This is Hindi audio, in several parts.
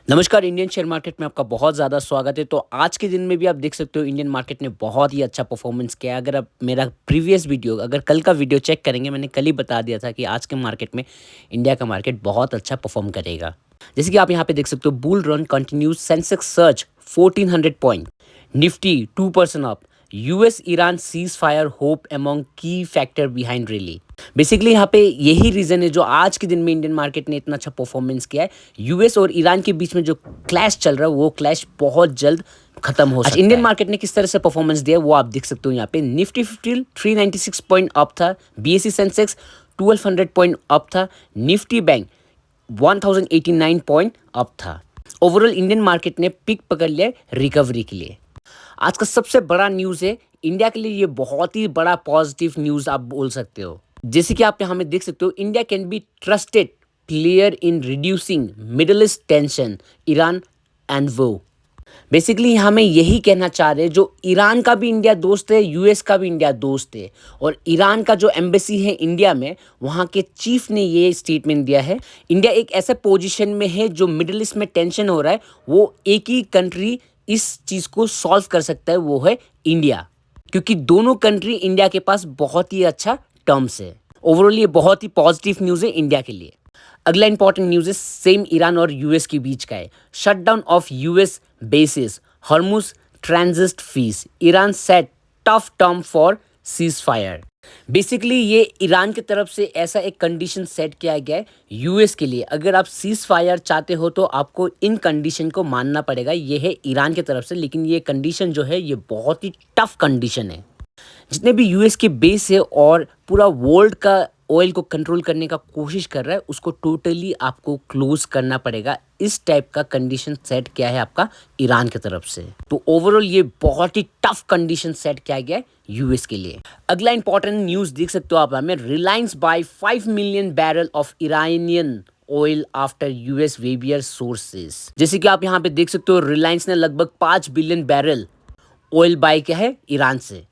नमस्कार, इंडियन शेयर मार्केट में आपका बहुत ज़्यादा स्वागत है। तो आज के दिन में भी आप देख सकते हो इंडियन मार्केट ने बहुत ही अच्छा परफॉर्मेंस किया है। अगर आप मेरा प्रीवियस वीडियो अगर कल का वीडियो चेक करेंगे, मैंने कल ही बता दिया था कि आज के मार्केट में इंडिया का मार्केट बहुत अच्छा परफॉर्म करेगा। जैसे कि आप यहाँ पे देख सकते हो, bull run continues, Sensex surge 1400 point, Nifty 2% up, US Iran cease fire hope among की फैक्टर बिहाइंड रैली। बेसिकली यहाँ पे यही रीज़न है जो आज के दिन में इंडियन मार्केट ने इतना अच्छा परफॉर्मेंस किया है। यूएस और ईरान के बीच में जो क्लैश चल रहा है वो क्लैश बहुत जल्द खत्म हो सकता है। इंडियन मार्केट ने किस तरह से परफॉर्मेंस दिया है वो आप देख सकते हो। यहाँ पे निफ्टी 50 396 पॉइंट अप था, बीएसई सेंसेक्स 1200 पॉइंट अप था, निफ्टी बैंक 1089 पॉइंट अप था। ओवरऑल इंडियन मार्केट ने पिक पकड़ लिया रिकवरी के लिए। आज का सबसे बड़ा न्यूज़ है इंडिया के लिए, ये बहुत ही बड़ा पॉजिटिव न्यूज़ आप बोल सकते हो। जैसे कि आप यहाँ में देख सकते हो, India can be trusted player in reducing middle east tension, Iran and वो। बेसिकली हमें यही कहना चाह रहे हैं, जो ईरान का भी इंडिया दोस्त है, यूएस का भी इंडिया दोस्त है, और ईरान का जो एम्बेसी है इंडिया में, वहाँ के चीफ ने ये स्टेटमेंट दिया है। इंडिया एक ऐसे पोजीशन में है जो मिडिल ईस्ट में टेंशन हो रहा है, वो एक ही कंट्री इस चीज़ को सॉल्व कर सकता है, वो है इंडिया। क्योंकि दोनों कंट्री इंडिया के पास बहुत ही अच्छा टर्म्स है। ओवरऑल ये बहुत ही पॉजिटिव न्यूज़ है इंडिया के लिए। अगला इंपॉर्टेंट न्यूज़ है सेम ईरान और यूएस के बीच का है। Shutdown of US basis, Hormuz transit fees, Iran set tough term for cease fire. Basically ये ईरान की तरफ से ऐसा एक कंडीशन सेट किया गया है यूएस के लिए, अगर आप सीज फायर चाहते हो तो आपको इन कंडीशन को मानना पड़ेगा। ये है ईरान की तरफ से, लेकिन ये कंडीशन जो है ये बहुत ही टफ कंडीशन है। जितने भी यूएस के बेस है और पूरा वर्ल्ड का ऑयल को कंट्रोल करने का कोशिश कर रहा है, उसको टोटली आपको क्लोज करना पड़ेगा। इस टाइप का कंडीशन सेट किया है आपका ईरान की तरफ से। तो ओवरऑल ये बहुत ही टफ कंडीशन सेट किया गया है यूएस के लिए। अगला इंपॉर्टेंट न्यूज़ देख सकते हो आप हमें, Reliance buy 5 million barrel of Iranian oil after US waiver sources. जैसे कि आप यहाँ पे देख सकते हो, रिलायंस ने लगभग 5 बिलियन बैरल ऑयल बाय किया है ईरान से।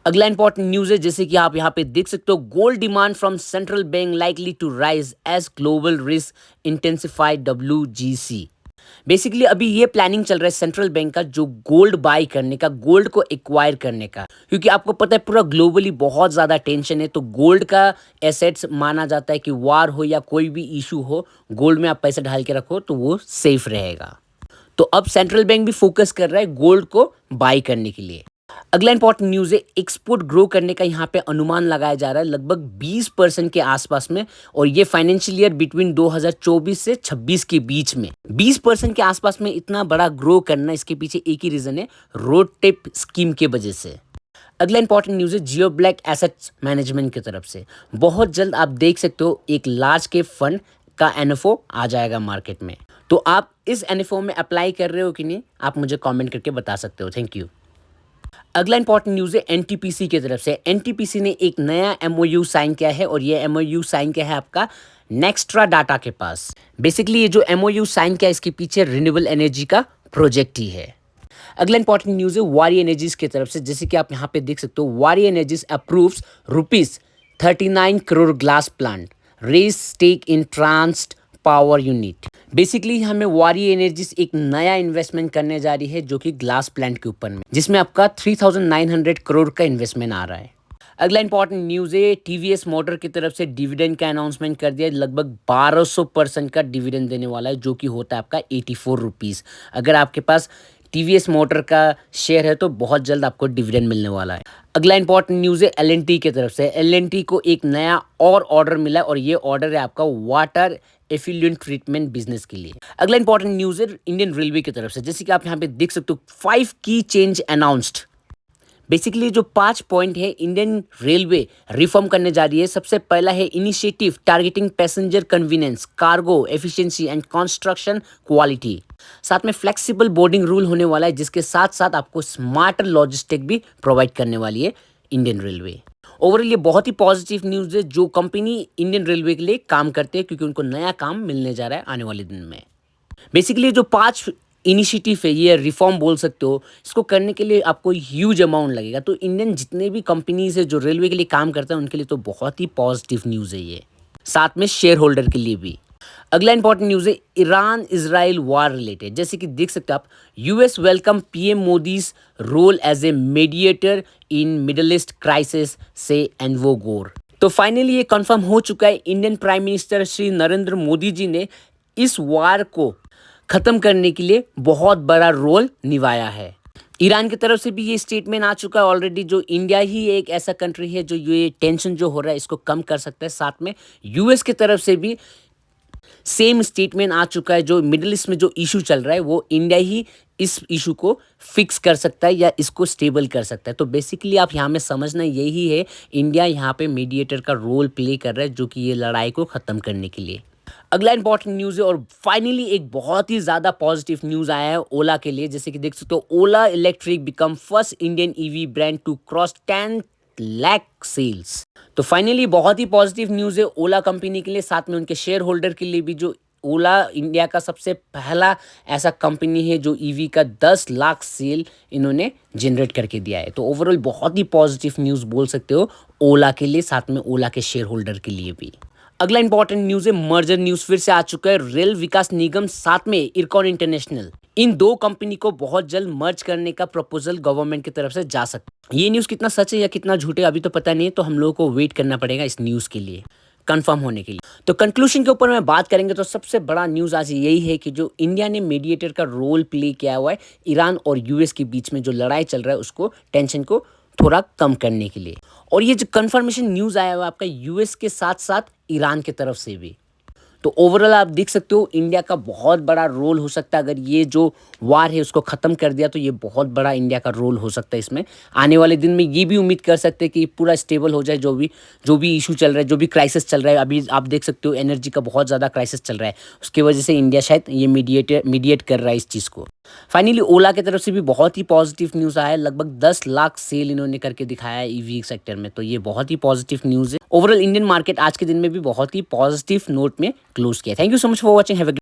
अगला इंपॉर्टेंट न्यूज़ है, जैसे कि आप यहाँ पे देख सकते हो, gold demand from central bank likely to rise as global risk intensify WGC। Basically अभी ये प्लानिंग चल रहा है सेंट्रल बैंक का, जो गोल्ड बाय करने का, गोल्ड को एक्वायर करने का। क्योंकि आपको पता है पूरा ग्लोबली बहुत ज़्यादा टेंशन है, तो गोल्ड का एसेट्स माना जाता है कि वार हो या कोई भी इशू हो, गोल्ड में आप पैसे डाल के रखो तो वो सेफ रहेगा। तो अब सेंट्रल बैंक भी फोकस कर रहा है गोल्ड को बाय करने के लिए। अगला इंपॉर्टेंट न्यूज़ है, एक्सपोर्ट ग्रो करने का यहाँ पे अनुमान लगाया जा रहा है लगभग 20% के आसपास में, और ये फाइनेंशियल ईयर बिटवीन 2024 से 26 के बीच में 20% के आसपास में इतना बड़ा ग्रो करना, इसके पीछे एक ही रीज़न है, रोड टेप स्कीम के वजह से। अगला इंपॉर्टेंट न्यूज़ है जियो ब्लैक एसेट्स मैनेजमेंट की तरफ से। बहुत जल्द आप देख सकते हो एक लार्ज कैप फंड का एनएफओ आ जाएगा मार्केट में। तो आप इस एनएफओ में अप्लाई कर रहे हो कि नहीं, आप मुझे कमेंट करके बता सकते हो। Thank you. अगला इंपॉर्टेंट न्यूज़ है एनटीपीसी की तरफ से। एनटीपीसी ने एक नया एमओयू साइन किया है, और ये एमओयू साइन किया है आपका नेक्स्ट्रा डाटा के पास। बेसिकली ये जो एमओयू साइन किया है, इसके पीछे रिन्यूएबल एनर्जी का प्रोजेक्ट ही है। अगला इंपॉर्टेंट न्यूज़ है वारी एनर्जीज की तरफ से। जैसे कि आप यहाँ पे देख सकते हो, Waaree Energies approves ₹39 crore glass plant, raise stake in Transpower unit. Basically हमें वारी एनर्जीज एक नया इन्वेस्टमेंट करने जा रही है, जो कि ग्लास प्लांट के ऊपर में, जिसमें आपका 3900 करोड़ का इन्वेस्टमेंट आ रहा है। अगला इंपॉर्टेंट न्यूज़ है टीवीएस मोटर की तरफ से डिविडेंड का अनाउंसमेंट कर दिया। लगभग 1200% का डिविडेंड देने वाला है, जो कि होता है आपका 84 रुपीज़। अगर आपके पास टीवीएस मोटर का शेयर है तो बहुत जल्द आपको डिविडेंड मिलने वाला है। अगला इंपॉर्टेंट न्यूज़ है एलएनटी की तरफ से। एलएनटी को एक नया और ऑर्डर मिला है, और ये ऑर्डर है आपका वाटर एफिलिएंट ट्रीटमेंट बिजनेस के लिए। अगला इंपॉर्टेंट न्यूज़ है इंडियन रेलवे की तरफ से। जैसे कि आप यहाँ पे देख सकते हो, 5 की चेंज अनाउंस्ड। बेसिकली जो 5 पॉइंट है इंडियन रेलवे रिफॉर्म करने जा रही है। सबसे पहला है initiative targeting passenger convenience, cargo efficiency and construction quality. साथ में फ्लेक्सिबल बोर्डिंग रूल होने वाला है, जिसके साथ साथ आपको स्मार्टर लॉजिस्टिक भी प्रोवाइड करने वाली है इंडियन रेलवे। ओवरऑल ये बहुत ही पॉजिटिव न्यूज़ है, जो कंपनी इंडियन रेलवे के लिए काम करते हैं, क्योंकि उनको नया काम मिलने जा रहा है आने वाले दिन में। बेसिकली जो 5 इनिशिएटिव है, ये रिफॉर्म बोल सकते हो, इसको करने के लिए आपको ह्यूज अमाउंट लगेगा। तो इंडियन जितने भी कंपनीज है जो रेलवे के लिए काम करते हैं, उनके लिए तो बहुत ही पॉजिटिव न्यूज़ है ये, साथ में शेयर होल्डर के लिए भी। अगला इंपॉर्टेंट न्यूज़ है ईरान इजराइल वार रिलेटेड। जैसे कि देख सकते हैं आप, US welcome PM Modi's role as a mediator in Middle East crisis से एनवो गोर। तो फाइनली ये कंफर्म हो चुका है, Indian prime minister Shri Narendra Modi ji ने इस वार को ख़त्म करने के लिए बहुत बड़ा रोल निभाया है। ईरान की तरफ से भी ये स्टेटमेंट आ चुका है ऑलरेडी, जो इंडिया ही एक ऐसा कंट्री है जो ये टेंशन जो हो रहा है इसको कम कर सकता है। साथ में यूएस की तरफ से भी सेम स्टेटमेंट आ चुका है, जो मिडिल ईस्ट में जो इशू चल रहा है वो इंडिया ही इस इशू को फिक्स कर सकता है या इसको स्टेबल कर सकता है। तो बेसिकली आप यहाँ में समझना यही है, इंडिया यहाँ पे मीडिएटर का रोल प्ले कर रहा है जो कि ये लड़ाई को ख़त्म करने के लिए। अगला इंपॉर्टेंट न्यूज़ है और फाइनली एक बहुत ही ज़्यादा पॉजिटिव न्यूज़ आया है ओला के लिए। जैसे कि देख सकते हो, Ola electric become first Indian EV brand to cross 10 lakh sales. तो फाइनली बहुत ही पॉजिटिव न्यूज़ है ओला कंपनी के लिए, साथ में उनके शेयर होल्डर के लिए भी। जो ओला इंडिया का सबसे पहला ऐसा कंपनी है जो ईवी का 10 लाख सेल इन्होंने जनरेट करके दिया है। तो ओवरऑल बहुत ही पॉजिटिव न्यूज़ बोल सकते हो ओला के लिए, साथ में ओला के शेयर होल्डर के लिए भी। अगला इंपॉर्टेंट न्यूज़ है मर्जर न्यूज़ फिर से आ चुका है। रेल विकास निगम साथ में इरकॉन इंटरनेशनल, इन दो कंपनी को बहुत जल्द मर्ज करने का प्रपोजल गवर्नमेंट की तरफ से जा सकता है। ये न्यूज़ कितना सच है या कितना झूठ है अभी तो पता नहीं है, तो हम लोगों को वेट करना पड़ेगा इस न्यूज़ के लिए कंफर्म होने के लिए। तो कंक्लूजन के ऊपर में बात करेंगे तो सबसे बड़ा न्यूज़ आज यही है कि जो इंडिया ने मीडिएटर का रोल प्ले किया हुआ है ईरान और यूएस के बीच में जो लड़ाई चल रहा है उसको, टेंशन को थोड़ा कम करने के लिए। और ये जो कंफर्मेशन न्यूज़ आया हुआ है आपका यूएस के साथ साथ ईरान की तरफ से भी, तो ओवरऑल आप देख सकते हो इंडिया का बहुत बड़ा रोल हो सकता है। अगर ये जो वार है उसको ख़त्म कर दिया तो ये बहुत बड़ा इंडिया का रोल हो सकता है इसमें। आने वाले दिन में ये भी उम्मीद कर सकते हैं कि पूरा स्टेबल हो जाए, जो भी इशू चल रहा है, जो भी क्राइसिस चल रहा है। अभी आप देख सकते हो एनर्जी का बहुत ज़्यादा क्राइसिस चल रहा है, उसकी वजह से इंडिया शायद ये मीडिएट कर रहा है इस चीज़ को। फाइनली ओला की तरफ से भी बहुत ही पॉजिटिव न्यूज़ आया है, लगभग 10 लाख सेल इन्होंने करके दिखाया है ईवी सेक्टर में, तो ये बहुत ही पॉजिटिव न्यूज़ है। ओवरऑल इंडियन मार्केट आज के दिन में भी बहुत ही पॉजिटिव नोट में क्लोज किया। Thank you so much for watching, have a